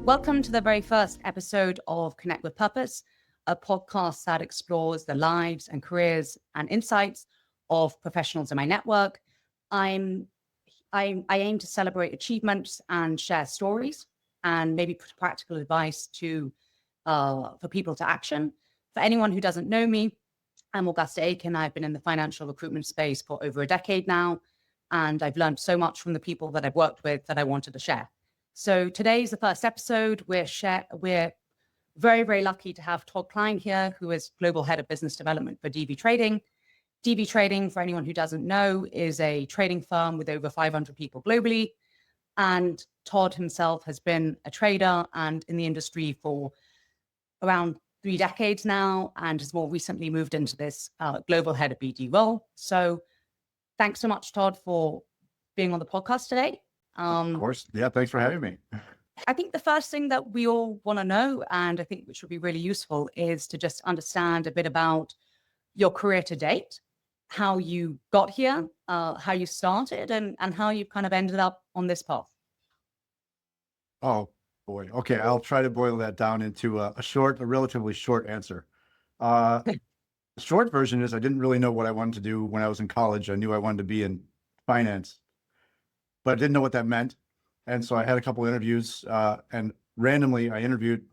Welcome to the very first episode of Connect with Purpose, a podcast that explores the lives and careers and insights of professionals in my network. I aim to celebrate achievements and share stories and maybe put practical advice for people to action. For anyone who doesn't know me, I'm Augusta Aiken. I've been in the financial recruitment space for over a decade now, and I've learned so much from the people that I've worked with that I wanted to share. So today's the first episode. We're very, very lucky to have Todd Klein here, who is Global Head of Business Development for DV Trading. DV Trading, for anyone who doesn't know, is a trading firm with over 500 people globally. And Todd himself has been a trader and in the industry for around 3 decades now, and has more recently moved into this Global Head of BD role. So thanks so much, Todd, for being on the podcast today. Of course. Yeah, thanks for having me. I think the first thing that we all want to know, and I think which would be really useful, is to just understand a bit about your career to date, how you got here, how you started, and how you kind of ended up on this path. Oh, boy. Okay, I'll try to boil that down into a relatively short answer. The short version is I didn't really know what I wanted to do when I was in college. I knew I wanted to be in finance, but I didn't know what that meant. And so I had a couple of interviews, and randomly I interviewed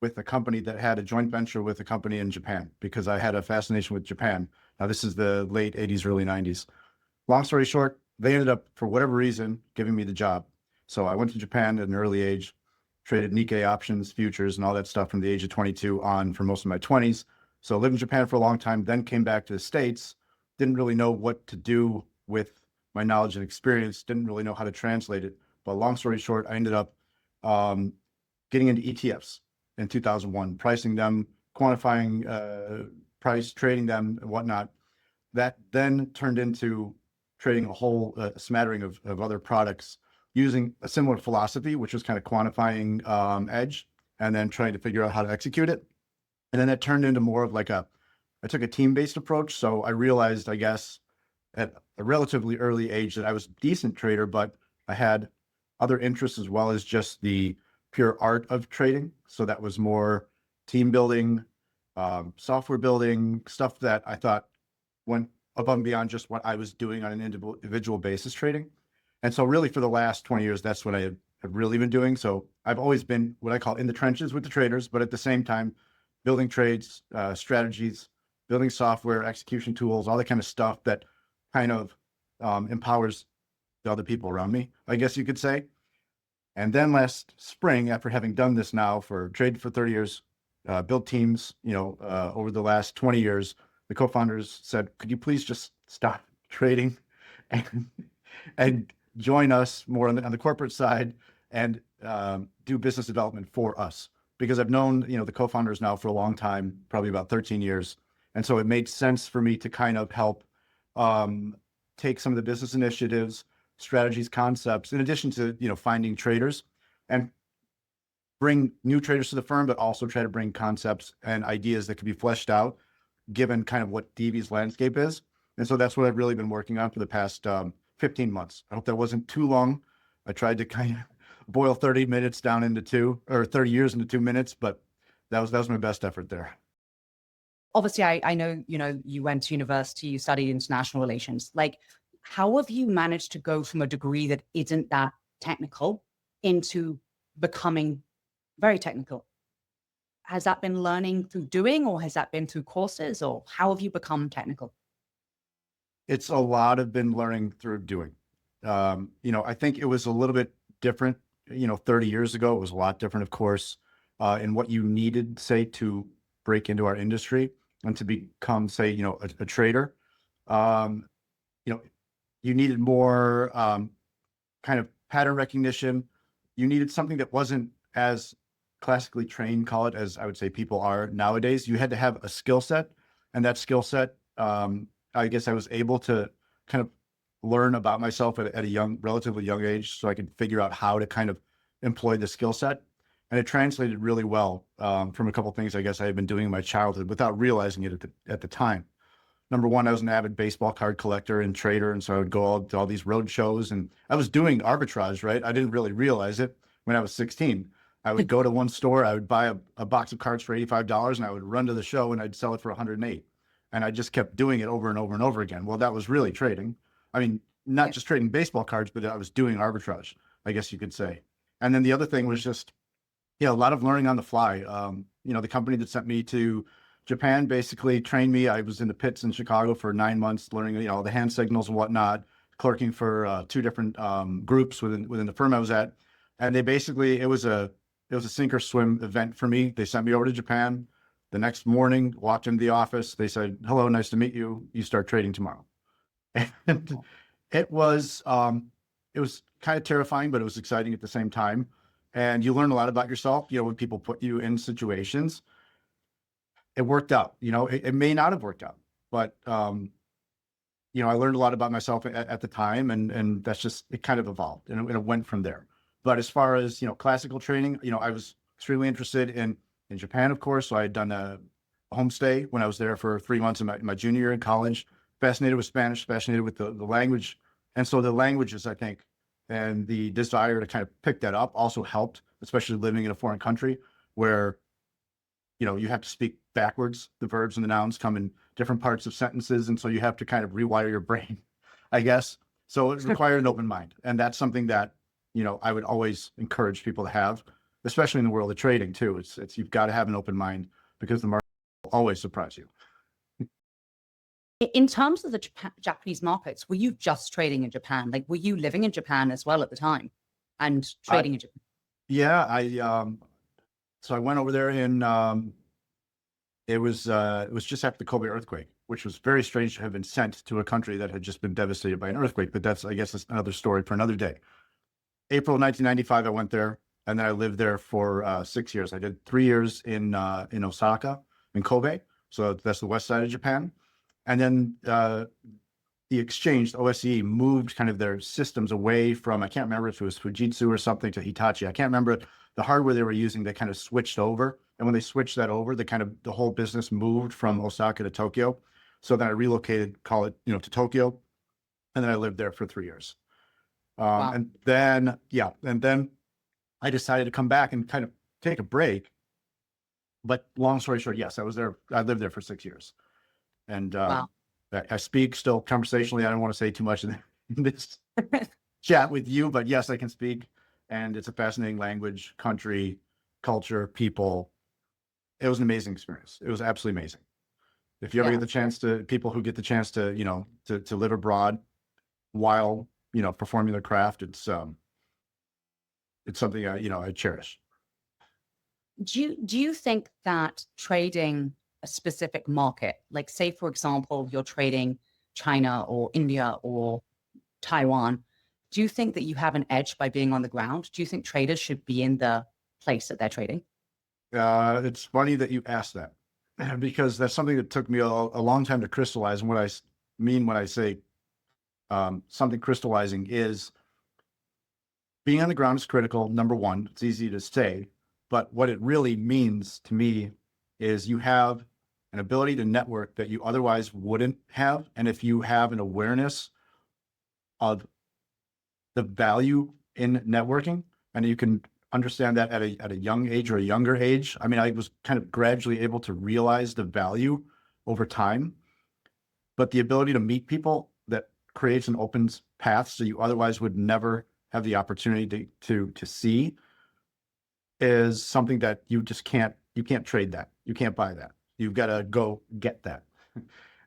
with a company that had a joint venture with a company in Japan because I had a fascination with Japan. Now, this is the late 80s, early 90s. Long story short, they ended up, for whatever reason, giving me the job. So I went to Japan at an early age, traded Nikkei options, futures, and all that stuff from the age of 22 on for most of my 20s. So I lived in Japan for a long time, then came back to the States, didn't really know what to do with my knowledge and experience, didn't really know how to translate it. But long story short, I ended up getting into ETFs in 2001, pricing them, quantifying price, trading them, and whatnot. That then turned into trading a whole smattering of other products using a similar philosophy, which was kind of quantifying edge and then trying to figure out how to execute it. And then that turned into more of like I took a team-based approach. So I realized, I guess, at a relatively early age that I was a decent trader, but I had other interests as well as just the pure art of trading. So that was more team building, software building, stuff that I thought went above and beyond just what I was doing on an individual basis trading. And so really for the last 20 years, that's what I have really been doing. So I've always been what I call in the trenches with the traders, but at the same time, building trades, strategies, building software, execution tools, all that kind of stuff that kind of empowers the other people around me, I guess you could say. And then last spring, after having done this now traded for 30 years, built teams, over the last 20 years, the co-founders said, could you please just stop trading and join us more on the corporate side and do business development for us? Because I've known, the co-founders now for a long time, probably about 13 years. And so it made sense for me to kind of help take some of the business initiatives, strategies, concepts, in addition to, finding traders and bring new traders to the firm, but also try to bring concepts and ideas that could be fleshed out given kind of what DV's landscape is. And so that's what I've really been working on for the past 15 months. I hope that wasn't too long. I tried to kind of boil 30 minutes down into 30 years into 2 minutes, but that was my best effort there. Obviously, I know, you went to university, you studied international relations. Like, how have you managed to go from a degree that isn't that technical into becoming very technical? Has that been learning through doing, or has that been through courses, or how have you become technical? It's a lot of been learning through doing. I think it was a little bit different, 30 years ago. It was a lot different, of course, in what you needed, say, to break into our industry and to become, say, a trader. You needed more kind of pattern recognition. You needed something that wasn't as classically trained, call it, as I would say people are nowadays. You had to have a skill set, and that skill set, I guess I was able to kind of learn about myself at a relatively young age, so I could figure out how to kind of employ the skill set. And it translated really well from a couple of things I guess I had been doing in my childhood without realizing it at the time. Number one, I was an avid baseball card collector and trader, and so I would go to all these road shows, and I was doing arbitrage, right? I didn't really realize it when I was 16. I would go to one store, I would buy a box of cards for $85, and I would run to the show and I'd sell it for 108. And I just kept doing it over and over and over again. Well, that was really trading. I mean, not just trading baseball cards, but I was doing arbitrage, I guess you could say. And then the other thing was just, a lot of learning on the fly. The company that sent me to Japan basically trained me. I was in the pits in Chicago for 9 months, learning, the hand signals and whatnot, clerking for 2 different groups within the firm I was at. And they basically, it was a sink or swim event for me. They sent me over to Japan. The next morning, walked into the office. They said, "Hello, nice to meet you. You start trading tomorrow." And it was kind of terrifying, but it was exciting at the same time. And you learn a lot about yourself, when people put you in situations. It worked out, it may not have worked out, but, I learned a lot about myself at the time, and that's just, it kind of evolved and it went from there. But as far as, classical training, I was extremely interested in Japan, of course. So I had done a homestay when I was there for 3 months in my junior year in college, fascinated with Spanish, fascinated with the language. And so the languages, I think, and the desire to kind of pick that up also helped, especially living in a foreign country where, you have to speak backwards. The verbs and the nouns come in different parts of sentences. And so you have to kind of rewire your brain, I guess. So it required an open mind. And that's something that, I would always encourage people to have, especially in the world of trading too. It's you've got to have an open mind because the market will always surprise you. In terms of the Japanese markets, were you just trading in Japan? Like, were you living in Japan as well at the time and trading in Japan? Yeah, so I went over there it was just after the Kobe earthquake, which was very strange to have been sent to a country that had just been devastated by an earthquake. But I guess that's another story for another day. April 1995, I went there, and then I lived there for 6 years. I did 3 years in Osaka, in Kobe. So that's the west side of Japan. And then the exchange, the OSCE, moved kind of their systems away from, I can't remember if it was Fujitsu or something, to Hitachi. I can't remember the hardware they were using. They kind of switched over. And when they switched that over, the whole business moved from Osaka to Tokyo. So then I relocated, to Tokyo. And then I lived there for 3 years. Wow. And then I decided to come back and kind of take a break. But long story short, yes, I lived there for 6 years. And Wow. I speak still conversationally. I don't want to say too much in this chat with you, but yes, I can speak. And it's a fascinating language, country, culture, people. It was an amazing experience. It was absolutely amazing. If you ever get the chance people who get the chance to, to live abroad while, performing their craft, it's something I cherish. Do you think that trading a specific market, like say, for example, you're trading China or India or Taiwan, do you think that you have an edge by being on the ground? Do you think traders should be in the place that they're trading? It's funny that you asked that, because that's something that took me a long time to crystallize. And what I mean when I say something crystallizing is being on the ground is critical. Number one, it's easy to say, but what it really means to me is you have an ability to network that you otherwise wouldn't have. And if you have an awareness of the value in networking, and you can understand that at a young age or a younger age. I mean, I was kind of gradually able to realize the value over time, but the ability to meet people that creates an open path so you otherwise would never have the opportunity to see is something that you can't trade that. You can't buy that. You've got to go get that.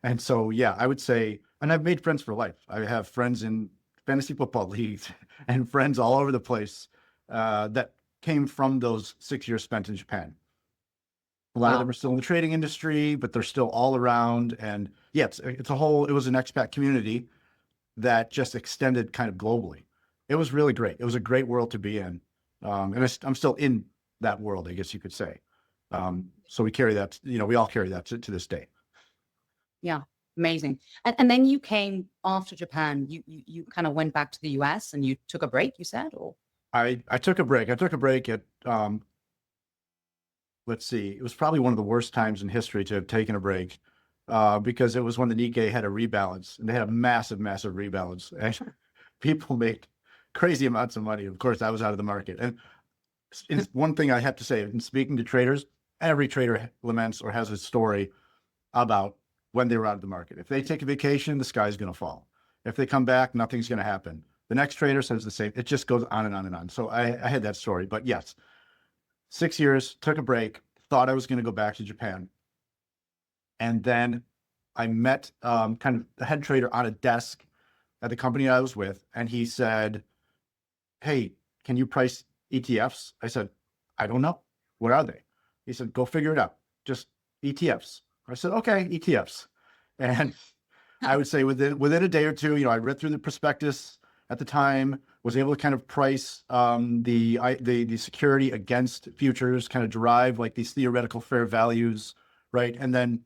And so, yeah, I would say, and I've made friends for life. I have friends in fantasy football leagues and friends all over the place that came from those 6 years spent in Japan. A lot of them are still in the trading industry, but they're still all around. And yeah, it was an expat community that just extended kind of globally. It was really great. It was a great world to be in. And I'm still in that world, I guess you could say. So we carry that, we all carry that to this day. Yeah, amazing. And then you came after Japan, you kind of went back to the US and you took a break, you said, or? I took a break. I took a break at, let's see, it was probably one of the worst times in history to have taken a break because it was when the Nikkei had a rebalance, and they had a massive, massive rebalance. And people made crazy amounts of money. Of course, I was out of the market. And it's one thing I have to say in speaking to traders, every trader laments or has a story about when they were out of the market. If they take a vacation, the sky's going to fall. If they come back, nothing's going to happen. The next trader says the same. It just goes on and on and on. So I had that story, but yes, 6 years, took a break, thought I was going to go back to Japan. And then I met kind of the head trader on a desk at the company I was with. And he said, hey, can you price ETFs? I said, I don't know. What are they? He said, go figure it out. Just ETFs. I said, okay, ETFs. And I would say within a day or two, I read through the prospectus at the time, was able to kind of price the security against futures, kind of derive like these theoretical fair values, right? And then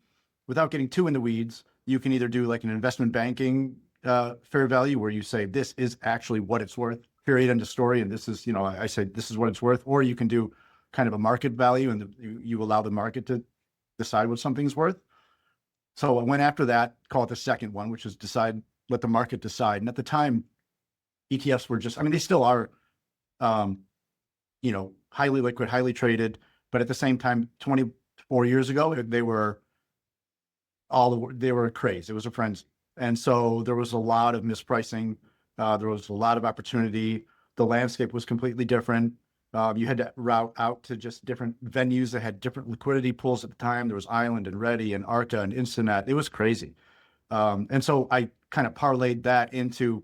without getting too in the weeds, you can either do like an investment banking fair value where you say, this is actually what it's worth, period, end of story. And this is, I say, this is what it's worth. Or you can do kind of a market value and you allow the market to decide what something's worth. So I went after that, call it the second one, which is let the market decide. And at the time, ETFs were just, they still are, highly liquid, highly traded. But at the same time, 24 years ago, they were a craze. It was a frenzy. And so there was a lot of mispricing. There was a lot of opportunity. The landscape was completely different. You had to route out to just different venues that had different liquidity pools at the time. There was Island and Ready and Arca and Instinet. It was crazy. And so I kind of parlayed that into,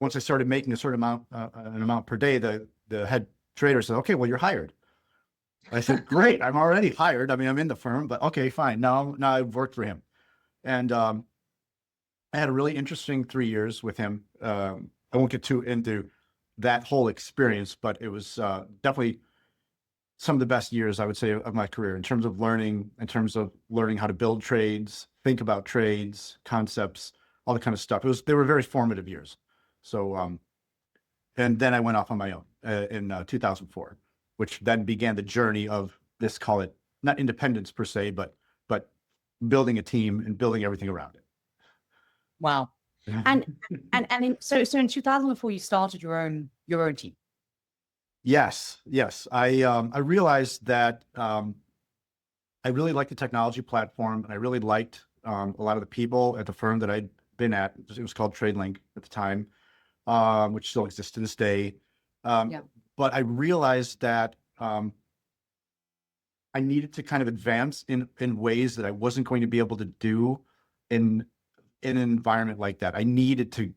once I started making a certain amount, an amount per day, the head trader said, okay, well, you're hired. I said, great, I'm already hired. I'm in the firm, but okay, fine. Now I've worked for him. And I had a really interesting 3 years with him. I won't get too into that whole experience, but it was definitely some of the best years, I would say, of my career in terms of learning how to build trades, think about trades, concepts, all the kind of stuff. They were very formative years. So, and then I went off on my own in 2004, which then began the journey of this, call it not independence per se, but building a team and building everything around it. Wow. So in 2004, you started your own team. Yes. I realized that I really liked the technology platform, and I really liked a lot of the people at the firm that I'd been at. It was called TradeLink at the time, which still exists to this day. But I realized that I needed to kind of advance in ways that I wasn't going to be able to do in an environment like that. I needed to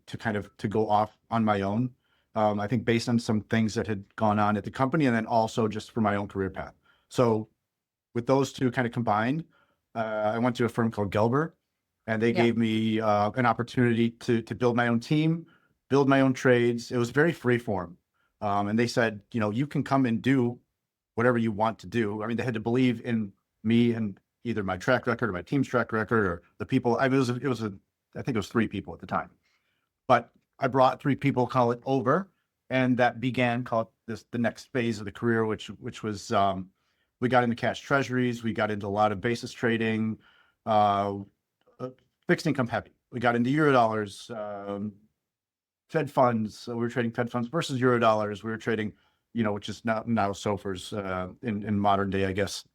go off on my own. I think based on some things that had gone on at the company, and then also just for my own career path. So with those two kind of combined, I went to a firm called Gelber, and they gave me an opportunity to build my own team, build my own trades. It was very free form. And they said, you can come and do whatever you want to do. They had to believe in me and either my track record or my team's track record or the people. I think it was 3 people at the time, but I brought 3 people, call it over, and that began, call it the next phase of the career, which was, we got into cash treasuries. We got into a lot of basis trading, fixed income heavy. We got into Eurodollars, Fed funds. So we were trading Fed funds versus Eurodollars. We were trading, which is now SOFRs in modern day, I guess,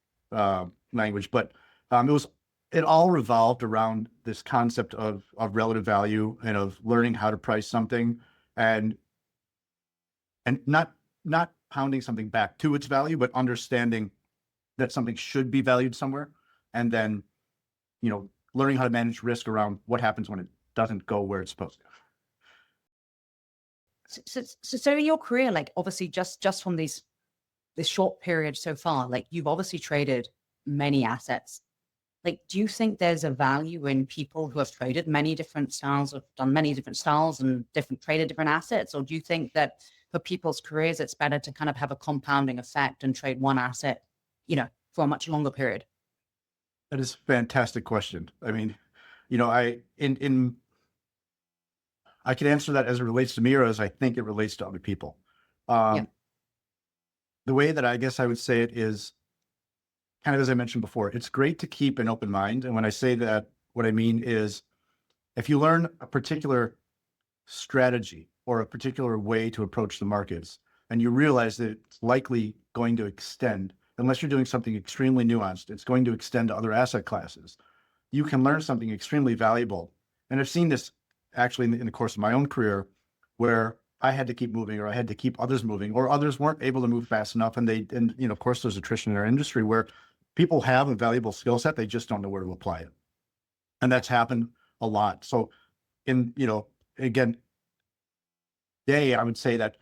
language. But it all revolved around this concept of relative value and of learning how to price something and not pounding something back to its value, but understanding that something should be valued somewhere, and then, learning how to manage risk around what happens when it doesn't go where it's supposed to. So in your career, like obviously just from this short period so far, like you've obviously traded many assets. Like, do you think there's a value in people who have traded many different styles, have done many different styles and traded different assets? Or do you think that for people's careers, it's better to kind of have a compounding effect and trade one asset, for a much longer period? That is a fantastic question. I can answer that as it relates to me or as I think it relates to other people. The way that I guess I would say it is kind of, as I mentioned before, it's great to keep an open mind. And when I say that, what I mean is if you learn a particular strategy or a particular way to approach the markets, and you realize that it's likely going to extend, unless you're doing something extremely nuanced, it's going to extend to other asset classes. You can learn something extremely valuable. And I've seen this actually in the course of my own career, where I had to keep moving, or I had to keep others moving, or others weren't able to move fast enough. And of course, there's attrition in our industry where people have a valuable skill set, they just don't know where to apply it. And that's happened a lot. So again, I would say that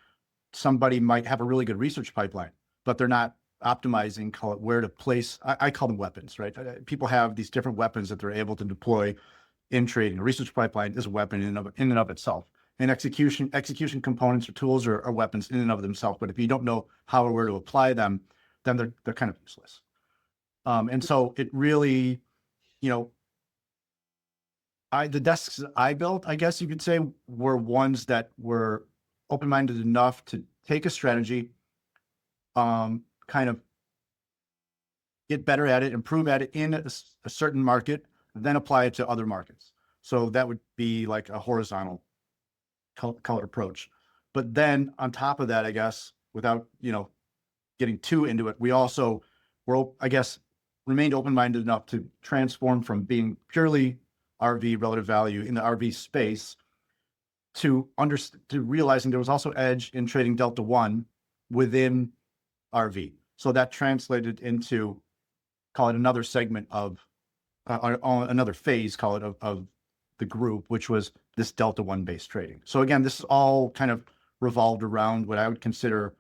somebody might have a really good research pipeline, but they're not optimizing, call it, where to place. I call them weapons, right? People have these different weapons that they're able to deploy in trading. A research pipeline is a weapon in and of itself. And execution components or tools are weapons in and of themselves. But if you don't know how or where to apply them, then they're kind of useless. And so it really, the desks I built, I guess you could say, were ones that were open-minded enough to take a strategy, kind of get better at it, improve at it in a certain market, then apply it to other markets. So that would be like a horizontal color approach. But then on top of that, I guess, without, getting too into it, we also remained open-minded enough to transform from being purely RV relative value in the RV space to realizing there was also edge in trading Delta One within RV. So that translated into, call it, another segment of another phase, call it, of the group, which was this Delta One based trading. So again, this is all kind of revolved around what I would consider,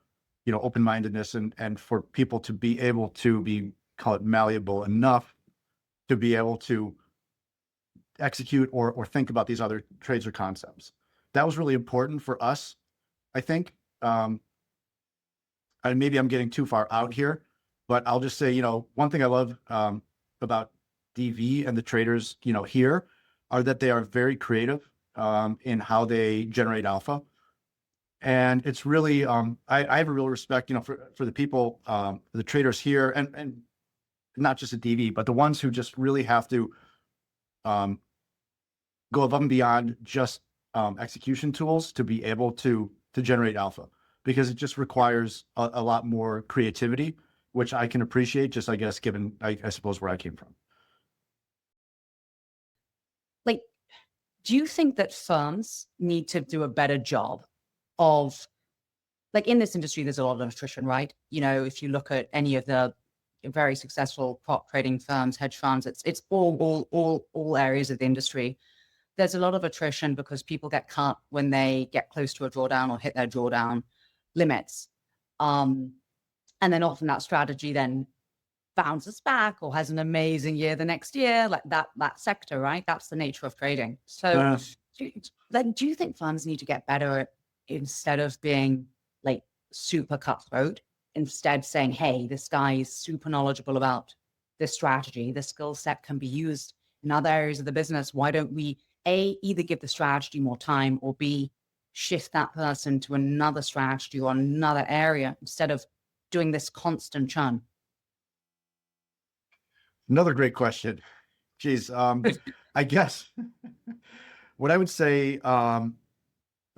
open-mindedness, and for people to be able to be, call it, malleable enough to be able to execute or think about these other trades or concepts. That was really important for us, I think. And maybe I'm getting too far out here, but I'll just say, one thing I love about DV and the traders, here, are that they are very creative in how they generate alpha. And it's really, I have a real respect, for the people, the traders here, and not just at DV, but the ones who just really have to go above and beyond just execution tools to be able to generate alpha, because it just requires a lot more creativity, which I can appreciate, just, I guess, given, I suppose, where I came from. Like, do you think that firms need to do a better job of, like, in this industry, there's a lot of attrition, right? If you look at any of the very successful prop trading firms, hedge funds, it's all areas of the industry. There's a lot of attrition because people get cut when they get close to a drawdown or hit their drawdown limits. And then often that strategy then bounces back or has an amazing year the next year, like that sector, right? That's the nature of trading. So do you think firms need to get better at, instead of being like super cutthroat, instead saying, hey, this guy is super knowledgeable about this strategy, this skill set can be used in other areas of the business. Why don't we either give the strategy more time, or B, shift that person to another strategy or another area instead of doing this constant churn? Another great question. Geez, I guess what I would say, a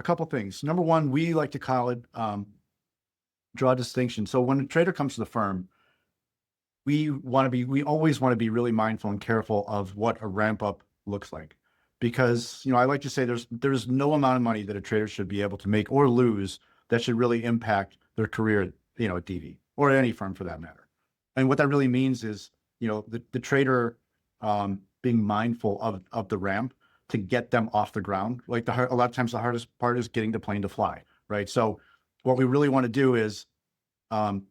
couple things. Number one, we like to call it, draw a distinction. So when a trader comes to the firm, we always want to be really mindful and careful of what a ramp up looks like. Because, I like to say there's no amount of money that a trader should be able to make or lose that should really impact their career, at DV, or at any firm for that matter. And what that really means is, the trader being mindful of the ramp to get them off the ground. Like a lot of times the hardest part is getting the plane to fly, right? So what we really want to do is, I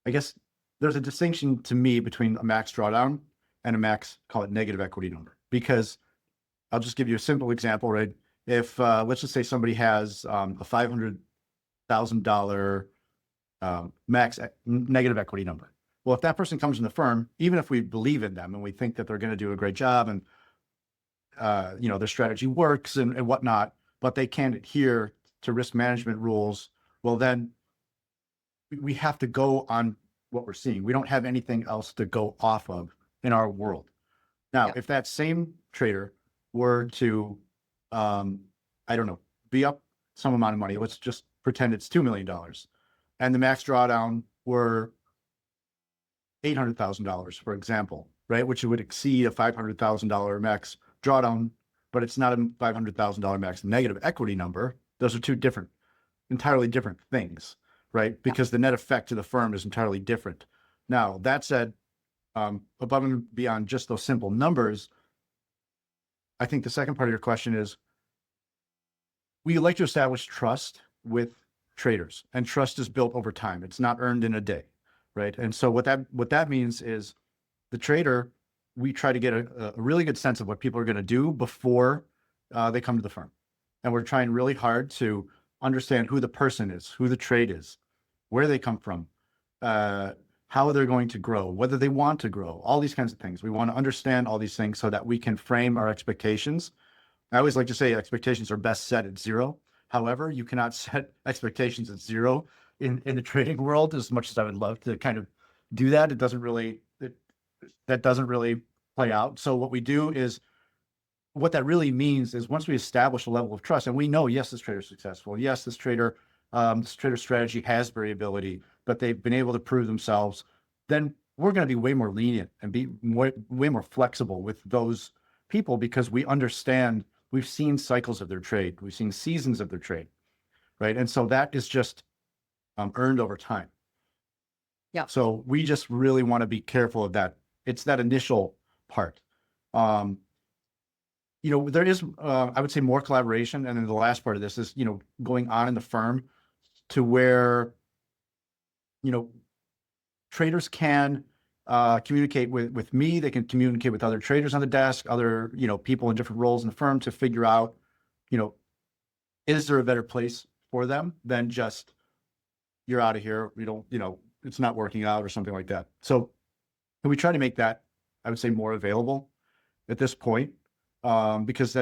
guess there's a distinction to me between a max drawdown and a max, call it, negative equity number. Because I'll just give you a simple example, right? If let's just say somebody has a $500,000 max negative equity number. Well, if that person comes in the firm, even if we believe in them and we think that they're going to do a great job and their strategy works and whatnot, but they can't adhere to risk management rules, well, then we have to go on what we're seeing. We don't have anything else to go off of in our world. Now, if that same trader were to, I don't know, be up some amount of money, let's just pretend it's $2 million. And the max drawdown were $800,000, for example, right? Which would exceed a $500,000 max drawdown, but it's not a $500,000 max negative equity number. Those are two entirely different things, right? Because the net effect to the firm is entirely different. Now, that said, above and beyond just those simple numbers, I think the second part of your question is, we like to establish trust with traders, and trust is built over time. It's not earned in a day, right? And so what that means is the trader, we try to get a really good sense of what people are going to do before they come to the firm. And we're trying really hard to understand who the person is, who the trade is, where they come from, how they're going to grow, whether they want to grow, all these kinds of things. We want to understand all these things so that we can frame our expectations. I always like to say expectations are best set at 0. However, you cannot set expectations at 0 in the trading world. As much as I would love to kind of do that, that doesn't really play out. So what we do is, what that really means is, once we establish a level of trust and we know, yes, this trader is successful. Yes, this trader strategy has variability, but they've been able to prove themselves. Then we're going to be way more lenient and be way more flexible with those people, because we understand, we've seen cycles of their trade. We've seen seasons of their trade, right? And so that is just earned over time. Yeah. So we just really want to be careful of that. It's that initial part. There is, I would say, more collaboration. And then the last part of this is, going on in the firm to where, traders can communicate with me. They can communicate with other traders on the desk, other, people in different roles in the firm, to figure out, is there a better place for them than just, you're out of here, we don't, it's not working out, or something like that. So we try to make that, I would say, more available at this point, because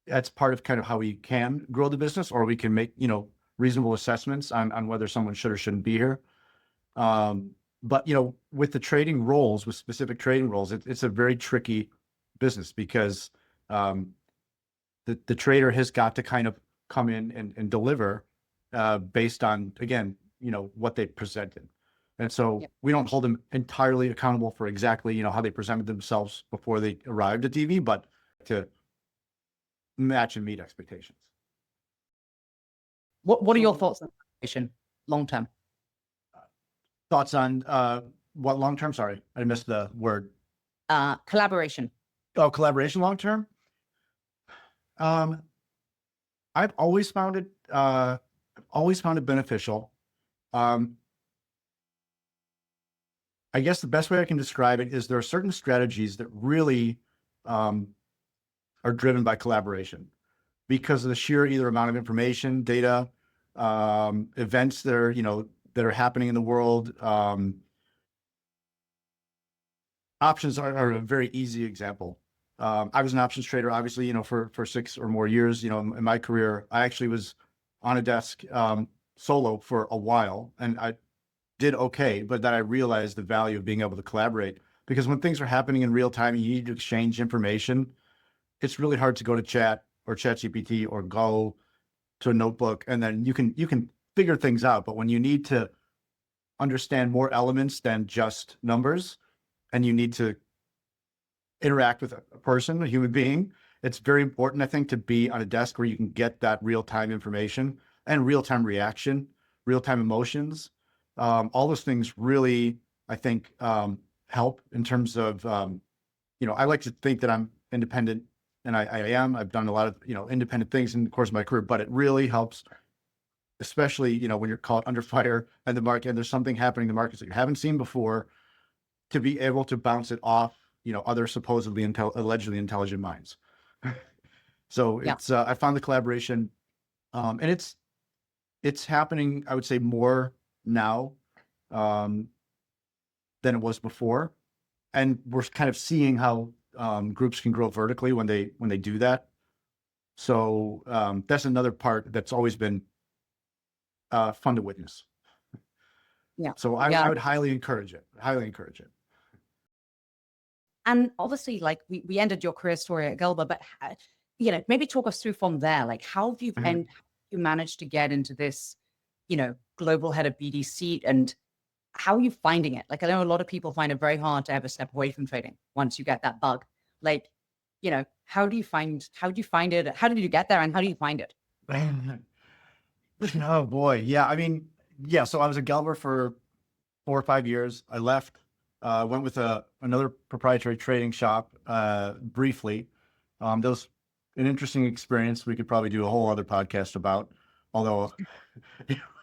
that's part of kind of how we can grow the business, or we can make, reasonable assessments on whether someone should or shouldn't be here. But, with the trading roles, with specific trading roles, it's a very tricky business, because the trader has got to kind of come in and deliver based on, again, what they presented. And so we don't hold them entirely accountable for exactly, how they presented themselves before they arrived at DV, but to match and meet expectations. What are your thoughts on collaboration long term? Thoughts on what long term? Sorry, I missed the word. Collaboration. Oh, collaboration long term. I've always found it beneficial. I guess the best way I can describe it is, there are certain strategies that really are driven by collaboration, because of the sheer either amount of information, data, events that are happening in the world. Options are a very easy example. I was an options trader, obviously, for 6 or more years. In my career, I actually was on a desk solo for a while, and I did okay, but then I realized the value of being able to collaborate, because when things are happening in real time, you need to exchange information. It's really hard to go to chat or ChatGPT or go to a notebook, and then you can figure things out. But when you need to understand more elements than just numbers, and you need to interact with a person, a human being, it's very important, I think, to be on a desk where you can get that real-time information and real-time reaction, real-time emotions. All those things really, I think, help in terms of, I like to think that I'm independent, and I am. I've done a lot of, independent things in the course of my career, but it really helps, especially, when you're caught under fire in the market and there's something happening in the markets that you haven't seen before, to be able to bounce it off, other supposedly allegedly intelligent minds. So it's, I found the collaboration, and it's happening, I would say, more now than it was before. And we're kind of seeing how groups can grow vertically when they do that. So that's another part that's always been fun to witness. Yeah. So I would highly encourage it. And obviously, like we ended your career story at Gelber, but maybe talk us through from there. Like, how have you you managed to get into this, global head of BD seat, and how are you finding it? Like, I know a lot of people find it very hard to ever step away from trading once you get that bug. Like, how do you find it? How did you get there, and how do you find it? Oh boy. Yeah. I mean, yeah. So I was at Gelber for 4 or 5 years. I left, went with another proprietary trading shop, briefly. That was an interesting experience. We could probably do a whole other podcast about, although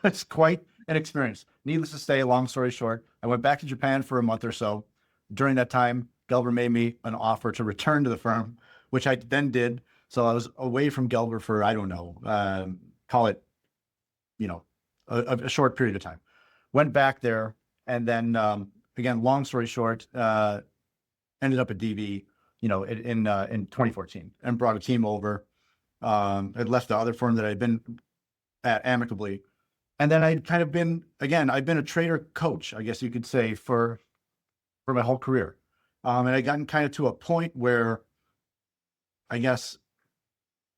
it's quite an experience. Needless to say, long story short, I went back to Japan for a month or so. During that time, Gelber made me an offer to return to the firm, which I then did. So I was away from Gelber for, I don't know, call it, a short period of time. Went back there, and then, again, long story short, ended up at DV, in 2014, and brought a team over. I'd left the other firm that I'd been at amicably. And then I'd kind of been, again, I've been a trader coach, I guess you could say, for my whole career. And I gotten kind of to a point where I guess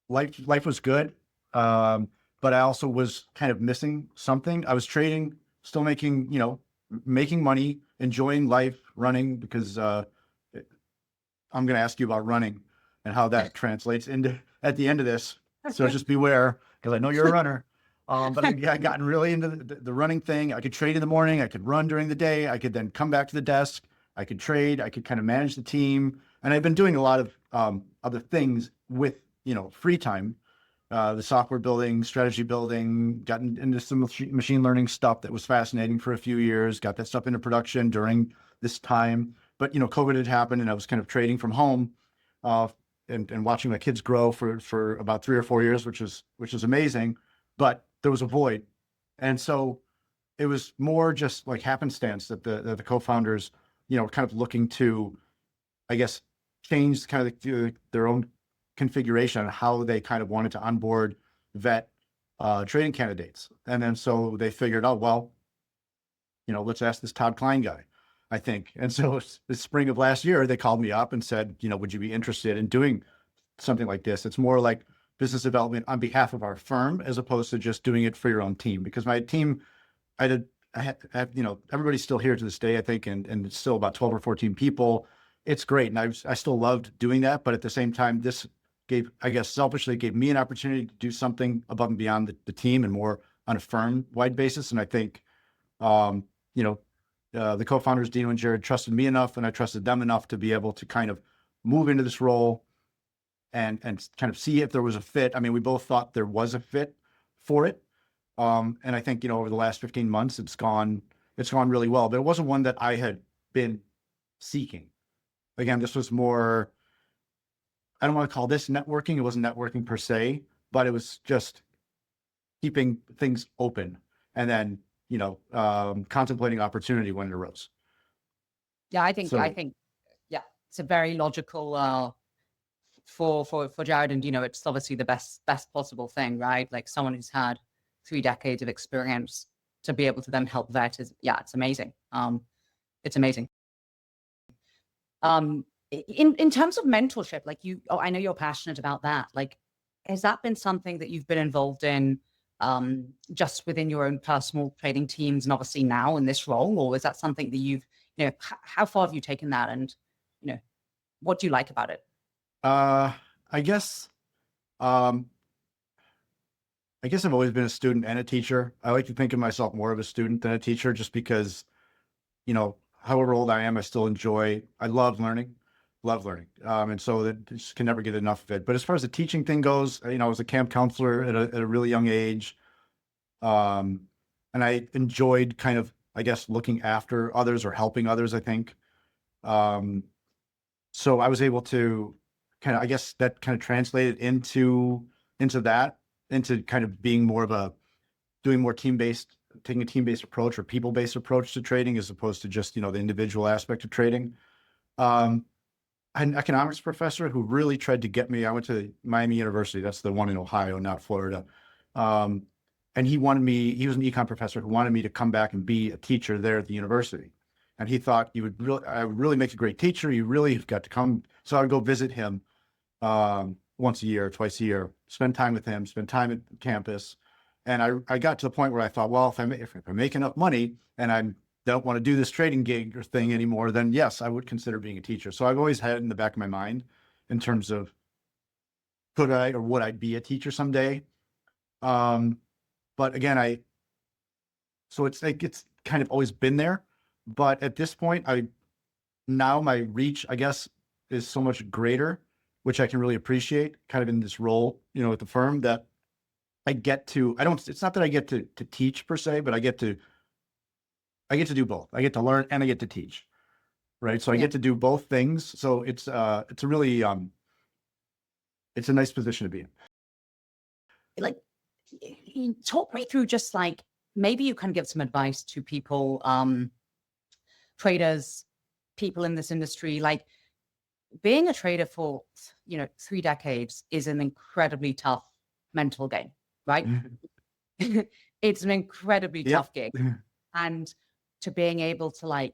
life was good. But I also was kind of missing something. I was trading, still making, making money, enjoying life, running, because I'm going to ask you about running and how that translates into at the end of this. So just beware, because I know you're a runner. But I gotten really into the running thing. I could trade in the morning. I could run during the day. I could then come back to the desk. I could trade. I could kind of manage the team. And I've been doing a lot of other things with, free time. The software building, strategy building, gotten into some machine learning stuff that was fascinating for a few years, got that stuff into production during this time. But, COVID had happened, and I was kind of trading from home, and watching my kids grow for about 3 or 4 years, which was amazing. But there was a void. And so it was more just like happenstance that the co-founders, kind of looking to, I guess, change kind of their own configuration on how they kind of wanted to onboard, vet trading candidates. And then so they figured out, well, let's ask this Todd Klein guy, I think. And so the spring of last year, they called me up and said, would you be interested in doing something like this? It's more like business development on behalf of our firm, as opposed to just doing it for your own team. Because my team, I had, everybody's still here to this day, I think, and it's still about 12 or 14 people. It's great. And I still loved doing that. But at the same time, this selfishly gave me an opportunity to do something above and beyond the team and more on a firm-wide basis. And I think, the co-founders, Dino and Jared, trusted me enough, and I trusted them enough to be able to kind of move into this role and kind of see if there was a fit. I mean, we both thought there was a fit for it. And I think, over the last 15 months, it's gone really well, but it wasn't one that I had been seeking. Again, this was more, I don't want to call this networking. It wasn't networking per se, but it was just keeping things open, and then, contemplating opportunity when it arose. Yeah, I think, yeah, it's a very logical, for Jared, and, it's obviously the best possible thing, right? Like, someone who's had 3 decades of experience to be able to then help vet it's amazing. It's amazing. In terms of mentorship, like I know you're passionate about that. Like, has that been something that you've been involved in, just within your own personal trading teams, and obviously now in this role, or is that something that you've, how far have you taken that, and, what do you like about it? I guess I've always been a student and a teacher. I like to think of myself more of a student than a teacher, just because, however old I am, I love learning. And so that just can never get enough of it. But as far as the teaching thing goes, I was a camp counselor at a really young age. And I enjoyed kind of, I guess, looking after others or helping others, I think. So I was able to kind of, I guess that kind of translated into kind of being more of doing more team-based, taking a team-based approach or people-based approach to trading, as opposed to just, the individual aspect of trading. I had an economics professor who really tried to get me. I went to Miami University. That's the one in Ohio, not Florida. And he was an econ professor who wanted me to come back and be a teacher there at the university. And he thought I would really make a great teacher. You really have got to come. So I would go visit him once a year, twice a year. spend time with him, spend time at campus. And I got to the point where I thought, well, if I make enough money and I don't want to do this trading gig or thing anymore, then yes, I would consider being a teacher. So I've always had it in the back of my mind in terms of could I or would I be a teacher someday? But again, so it's like, it's kind of always been there. But at this point, now my reach, I guess, is so much greater, which I can really appreciate kind of in this role, at the firm, that I get to, it's not that I get to teach per se, but I get to do both. I get to learn and I get to teach. Right. So I get to do both things. So it's a really, it's a nice position to be in. Like, talk me through just like, maybe you can give some advice to people, traders, people in this industry. Like, being a trader for, 3 decades is an incredibly tough mental game, right? It's an incredibly tough gig. And to being able to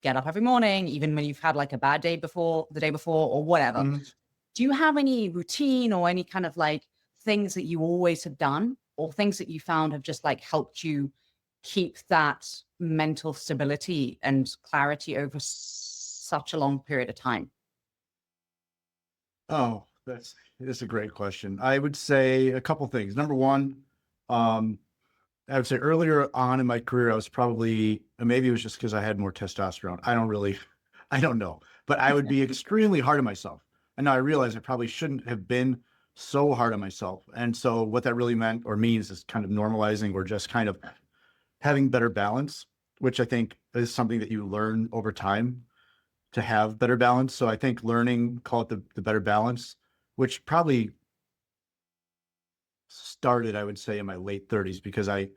get up every morning, even when you've had like a bad day before, the day before or whatever. Do you have any routine or any kind of things that you always have done, or things that you found have just helped you keep that mental stability and clarity over such a long period of time? Oh, that's a great question. I would say a couple things. Number one, I would say earlier on in my career, I was probably, maybe it was just because I had more testosterone. I don't know, but I would be extremely hard on myself. And now I realize I probably shouldn't have been so hard on myself. And so what that really meant or means is kind of normalizing, or just kind of having better balance, which I think is something that you learn over time to have better balance. So I think learning, call it the better balance, which probably started, I would say, in my late 30s, because I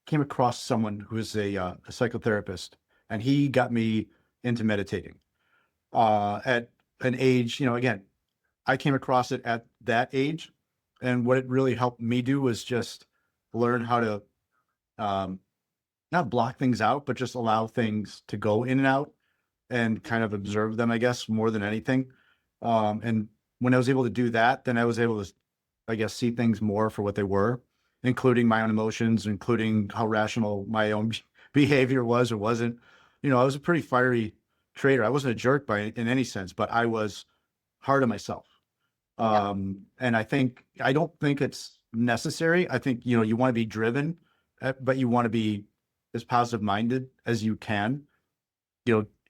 came across someone who is a psychotherapist, and he got me into meditating at an age, again, I came across it at that age. And what it really helped me do was just learn how to not block things out, but just allow things to go in and out and kind of observe them, I guess, more than anything. And when I was able to do that, then I was able to, I guess, see things more for what they were, including my own emotions, including how rational my own behavior was or wasn't. I was a pretty fiery trader. I wasn't a jerk in any sense, but I was hard on myself. And I don't think it's necessary. I think, you want to be driven, but you want to be as positive minded as you can,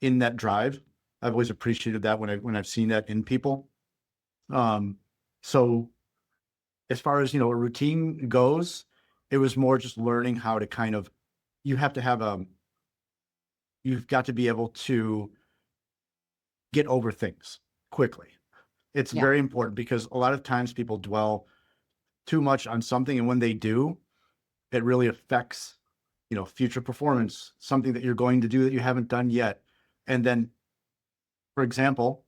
in that drive. I've always appreciated that when I've seen that in people. So as far as, a routine goes, it was more just learning how to kind of, you've got to be able to get over things quickly. It's very important, because a lot of times people dwell too much on something, and when they do, it really affects, future performance, something that you're going to do that you haven't done yet. And then, for example,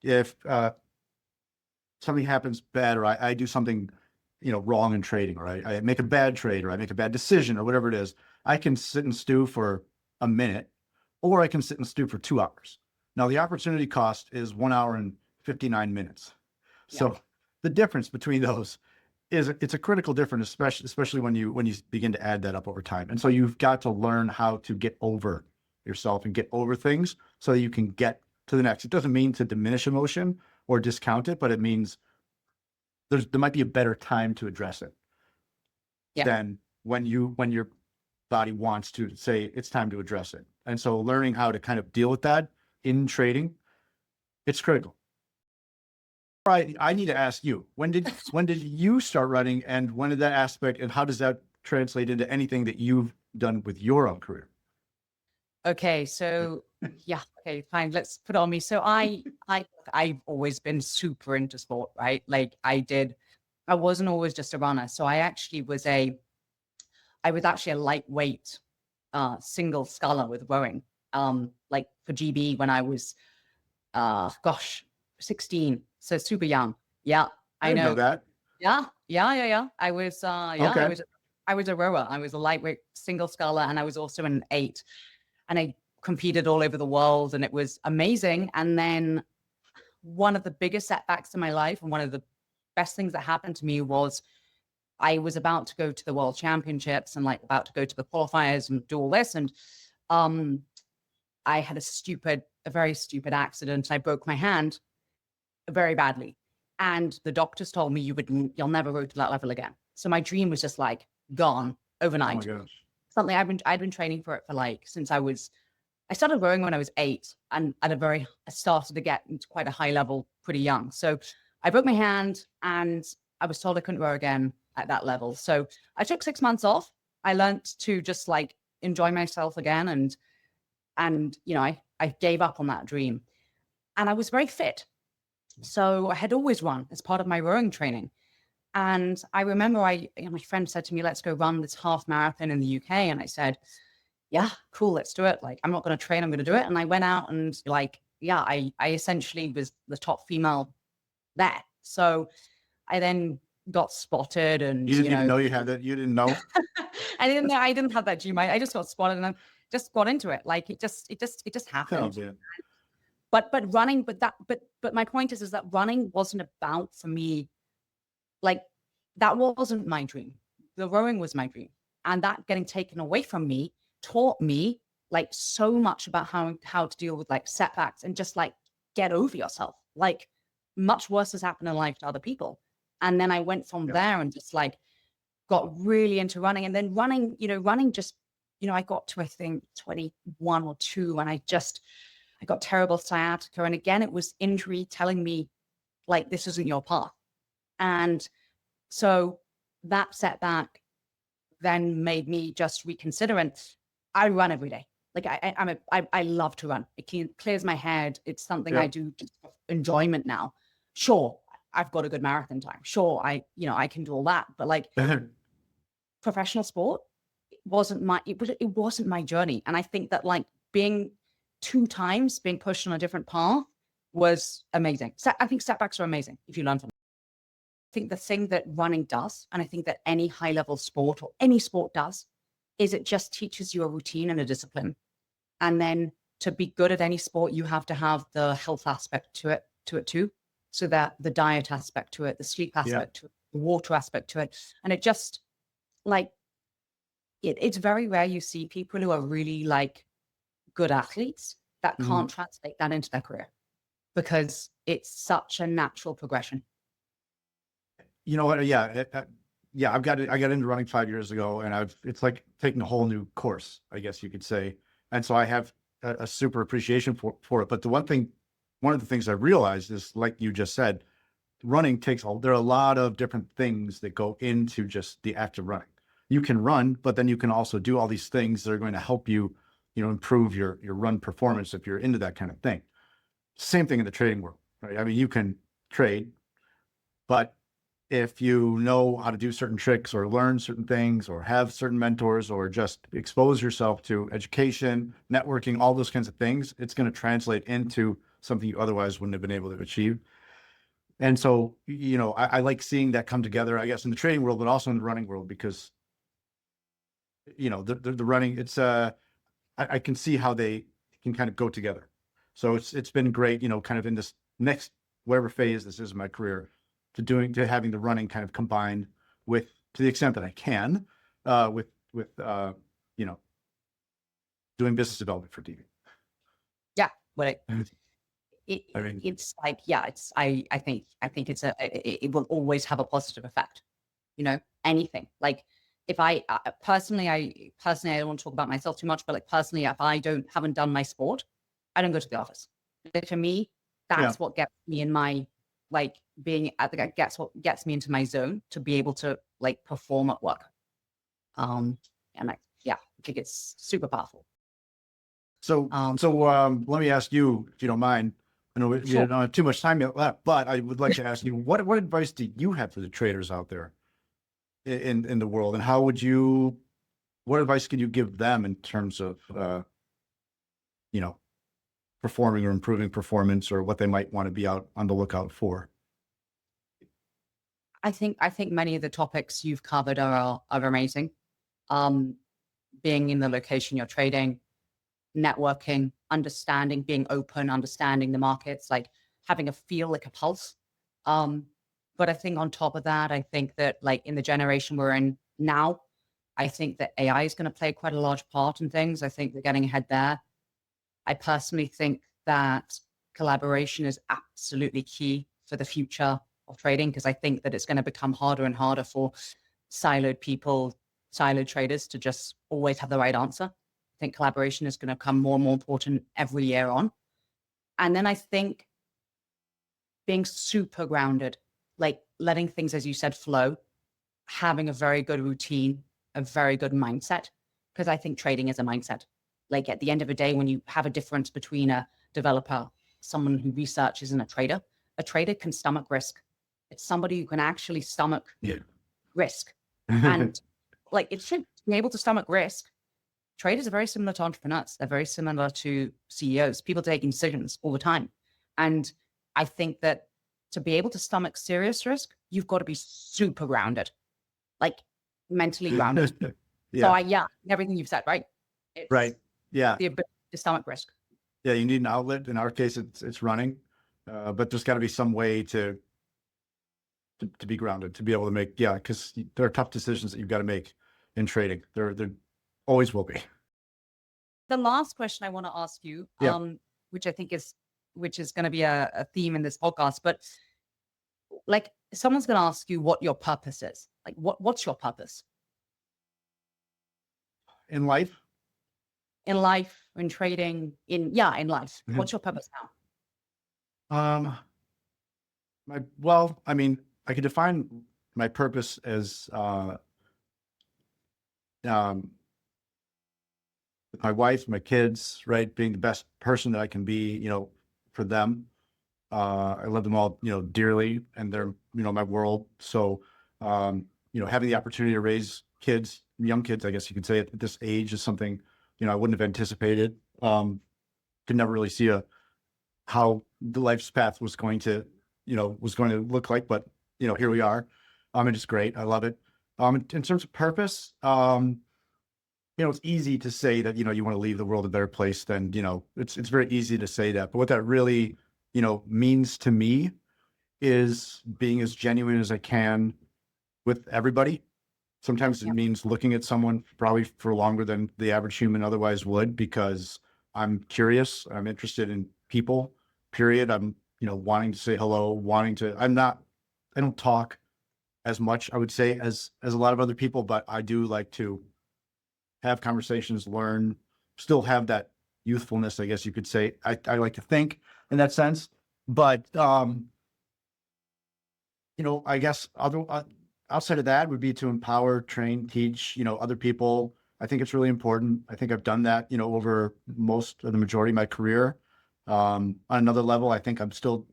if something happens bad, or I do something, wrong in trading, or I make a bad trade, or I make a bad decision, or whatever it is, I can sit and stew for a minute, or I can sit and stew for 2 hours. Now, the opportunity cost is 1 hour and 59 minutes. So the difference between those it's a critical difference, especially when you begin to add that up over time. And so you've got to learn how to get over yourself and get over things so that you can get to the next. It doesn't mean to diminish emotion or discount it, but it means there might be a better time to address it than when your body wants to say it's time to address it. And so learning how to kind of deal with that in trading, it's critical. All right, I need to ask you, when did you start running, and when did that aspect, and how does that translate into anything that you've done with your own career? Okay, so okay, fine. Let's put it on me. So I've always been super into sport, right? I wasn't always just a runner. So I was actually a lightweight single sculler with rowing, for GB when I was 16. So super young. Yeah, I know that. Yeah. I was Okay. I was a rower. I was a lightweight single sculler, and I was also an 8. And I competed all over the world, and it was amazing. And then one of the biggest setbacks in my life, and one of the best things that happened to me was I was about to go to the World Championships and like about to go to the qualifiers and do all this. And I had a very stupid accident. I broke my hand very badly. And the doctors told me you'll never go to that level again. So my dream was just like gone overnight. Oh my gosh. Something I'd been training for it for like, since I started rowing when I was 8 and I started to get into quite a high level pretty young. So I broke my hand and I was told I couldn't row again at that level. So I took 6 months off. I learned to just like enjoy myself again. And, you know, I gave up on that dream and I was very fit. So I had always run as part of my rowing training. And I remember my friend said to me, let's go run this half marathon in the UK. And I said, yeah, cool, let's do it. Like, I'm not going to train, I'm going to do it. And I went out and like, yeah, I essentially was the top female there. So I then got spotted and You didn't even know you had that. You didn't know. I didn't have that dream. I just got spotted and I just got into it. Like it just happened. Oh, yeah. But running, but my point is that running wasn't about, for me, like that wasn't my dream. The rowing was my dream. And that getting taken away from me taught me like so much about how to deal with like setbacks and just like get over yourself. Like much worse has happened in life to other people. And then I went from there and just like got really into running. And then running just, I got to, I think 21 or 2 and I got terrible sciatica. And again, it was injury telling me like, this isn't your path. And so that setback then made me just reconsider. And I run every day. Like I love to run. It clears my head. It's something I do just for enjoyment now. Sure, I've got a good marathon time. Sure, I can do all that. But like professional sport, it wasn't my journey. And I think that like being 2 times being pushed on a different path was amazing. So I think setbacks are amazing if you learn from them. I think the thing that running does, and I think that any high level sport or any sport does, is it just teaches you a routine and a discipline. And then to be good at any sport, you have to have the health aspect to it too. So that the diet aspect to it, the sleep aspect to it, the water aspect to it. And it just like, it's very rare you see people who are really like good athletes that can't translate that into their career because it's such a natural progression. You know what? I got into running 5 years ago, and it's like taking a whole new course, I guess you could say. And so I have a super appreciation for it. But one of the things I realized is, like you just said, running there are a lot of different things that go into just the act of running. You can run, but then you can also do all these things that are going to help you, improve your run performance if you're into that kind of thing. Same thing in the trading world, right? I mean, you can trade, but if you know how to do certain tricks or learn certain things or have certain mentors or just expose yourself to education, networking, all those kinds of things, it's going to translate into something you otherwise wouldn't have been able to achieve. And so, I like seeing that come together, I guess, in the trading world, but also in the running world, because, the running, it's, I can see how they can kind of go together. So it's been great, kind of in this next, whatever phase this is in my career, to having the running kind of combined with, to the extent that I can, with doing business development for TV. Yeah, but it's like, I think it will always have a positive effect. Anything like if I personally, I don't want to talk about myself too much, but like personally, if I haven't done my sport, I don't go to the office. Like, for me, that's what gets me in my like being at the what gets me into my zone to be able to like perform at work. And I think it's super powerful. So let me ask you, if you don't mind. I know we don't have too much time left, but I would like to ask you, what advice do you have for the traders out there in the world, and what advice can you give them in terms of performing or improving performance, or what they might want to be out on the lookout for? I think many of the topics you've covered are amazing. Being in the location you're trading, networking, being open, understanding the markets, like having a feel, like a pulse. But I think on top of that, I think that like in the generation we're in now, I think that AI is going to play quite a large part in things. I think we're getting ahead there. I personally think that collaboration is absolutely key for the future of trading, because I think that it's going to become harder and harder for siloed people, siloed traders to just always have the right answer. I think collaboration is going to become more and more important every year on. And then I think being super grounded, like letting things, as you said, flow, having a very good routine, a very good mindset, because I think trading is a mindset. Like at the end of the day, when you have a difference between a developer, someone who researches, and a trader can stomach risk. It's somebody who can actually stomach risk. And like it should be able to stomach risk. Traders are very similar to entrepreneurs. They're very similar to CEOs, people taking decisions all the time. And I think that to be able to stomach serious risk, you've got to be super grounded, like mentally grounded. So everything you've said, right? It's right. Yeah. the ability to stomach risk. Yeah. You need an outlet. In our case, it's running, but there's got to be some way to be grounded, to be able to make, because there are tough decisions that you've got to make in trading. There always will be. The last question I want to ask you, which I think is going to be a theme in this podcast, but like someone's going to ask you what your purpose is. Like what's your purpose? In life? In life, in trading, in life. Mm-hmm. What's your purpose now? I could define my purpose as my wife, my kids, right? Being the best person that I can be, for them. I love them all, dearly, and they're, my world. So, having the opportunity to raise kids, young kids, I guess you could say at this age is something, I wouldn't have anticipated. Could never really see how the life's path was going to look like, but, here we are. And it's great. I love it. In terms of purpose, it's easy to say that, you want to leave the world a better place than, it's very easy to say that. But what that really, means to me is being as genuine as I can with everybody. Sometimes it means looking at someone probably for longer than the average human otherwise would, because I'm curious, I'm interested in people, period. I'm, wanting to say hello, I don't talk as much, I would say, as a lot of other people, but I do like to have conversations, learn, still have that youthfulness, I guess you could say. I like to think in that sense, but, I guess outside of that would be to empower, train, teach, other people. I think it's really important. I think I've done that, over most of the majority of my career. On another level, I think I'm still,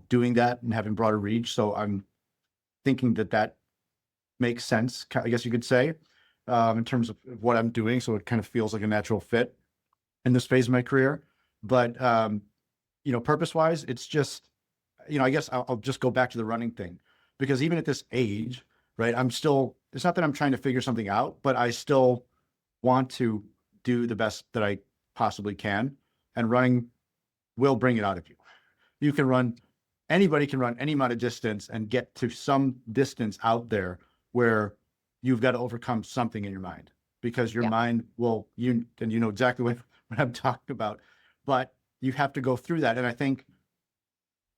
doing that and having broader reach. So I'm thinking that makes sense, I guess you could say, in terms of what I'm doing. So it kind of feels like a natural fit in this phase of my career. But, purpose-wise, it's just, I guess I'll just go back to the running thing, because even at this age, right, it's not that I'm trying to figure something out, but I still want to do the best that I possibly can. And running will bring it out of you. Anybody can run any amount of distance and get to some distance out there where you've got to overcome something in your mind, because your mind will, you know exactly what I'm talking about, but you have to go through that. And I think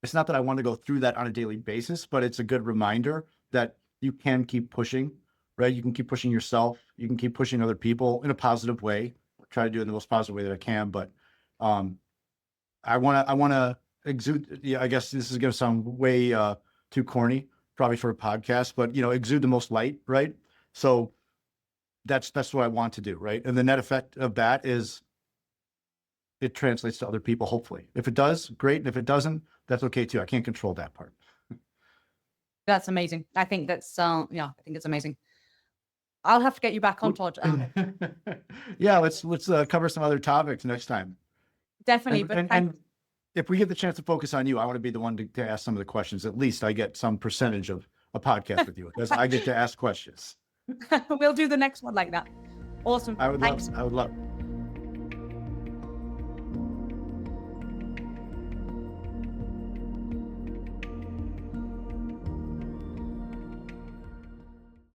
it's not that I want to go through that on a daily basis, but it's a good reminder that you can keep pushing, right? You can keep pushing yourself. You can keep pushing other people in a positive way. Try to do it in the most positive way that I can. But I want to exude, I guess this is going to sound way too corny, probably for a podcast, but, exude the most light, right? So that's what I want to do, right? And the net effect of that is it translates to other people, hopefully. If it does, great. And if it doesn't, that's okay too. I can't control that part. That's amazing. I think that's, I think it's amazing. I'll have to get you back on, Todd. Yeah, let's cover some other topics next time. Definitely. And if we get the chance to focus on you, I want to be the one to ask some of the questions. At least I get some percentage of a podcast with you, because I get to ask questions. We'll do the next one like that. Awesome. I would love.